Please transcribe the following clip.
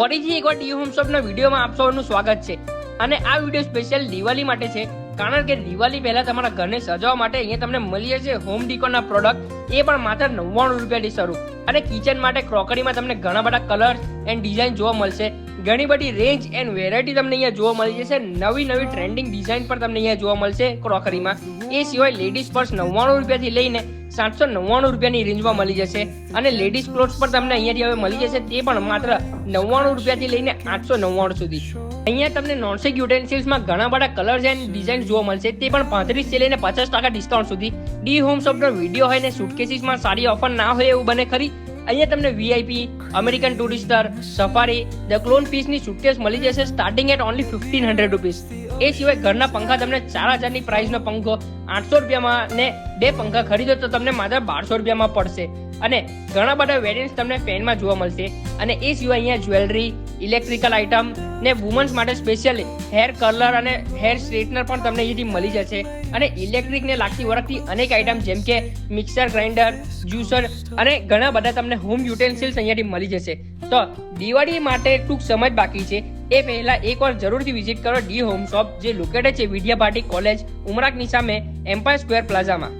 ફરીથી એકવાર D home શોપના વિડીયોમાં આપ સૌનું સ્વાગત છે અને આ વિડીયો સ્પેશિયલ દિવાળી માટે છે કારણ કે દિવાળી પહેલા તમારા ઘરને સજાવવા માટે અહીંયા તમને મળી જશે હોમ ડીકોરના પ્રોડક્ટ એ પણ માત્ર 99 રૂપિયાથી શરૂ અને કિચન માટે ક્રોકરીમાં તમને ઘણા બધા કલર્સ એન્ડ ડિઝાઇન જોવા મળશે ઘણી બધી રેન્જ એન્ડ વેરાયટી તમને અહીંયા જોવા મળી જશે નવી ટ્રેન્ડિંગ ડિઝાઇન પણ તમને અહીંયા જોવા મળશે ક્રોકરીમાં એ સિવાય લેડીઝ પર્સ 99 રૂપિયાથી લઈને 799 રૂપિયાની રેન્જમાં મળી જશે અને લેડીઝ ક્લોથ્સ પણ તમને અહીંયાથી હવે મળી જશે તે પણ માત્ર 99 રૂપિયાથી લઈને 899 સુધી અહીંયા તમને નોનસ્ટિક યુટેન્સિલ્સમાં ઘણા બધા કલર્સ એન્ડ ડિઝાઇન જોવા મળશે તે પણ 35 થી લઈને 50% ડિસ્કાઉન્ટ સુધી ડી હોમ શોપનો વિડીયો હોય ને સુટકેસીસમાં સારી ઓફર ના હોય એવું બને ખરી અહીંયા તમને VIP American Tourister Safari the ક્લોન પીસની સુટકેસ મળી જશે સ્ટાર્ટિંગ એટ ઓનલી 1500 રૂપીસ એ સિવાય ઘરના પંખા તમને 4000 ની પ્રાઇસનો પંખો 800 રૂપિયામાં ને 2 પંખા ખરીદો તો તમને માત્ર 1200 રૂપિયામાં પડશે અને ઘણા બધા વેરિયન્ટ્સ તમને ફેનમાં જોવા મળશે અને એ સિવાય અહીંયા જ્વેલરી ઇલેક્ટ્રિકલ આઇટમ ને વુમન્સ માટે સ્પેશિયલ હેર કર્લર અને હેર સ્ટ્રેટનર પણ તમને અહીંથી મળી જશે અને ઇલેક્ટ્રિકને લાગતી વળગતી અનેક આઇટમ જેમ કે મિક્સર ગ્રાઇન્ડર જ્યુસર અને ઘણા બધા તમને હોમ યુટેન્સિલ્સ અહીંયાથી મળી જશે તો દિવાળી માટે ટૂંક સમય જ બાકી છે એ પહેલા એકવાર જરૂરથી વિઝિટ કરો ડી હોમ શોપ જે લોકેટેડ છે વિદ્યાભારતી કોલેજ ઉમરાકની સામે એમ્પાયર સ્ક્વેર પ્લાઝામાં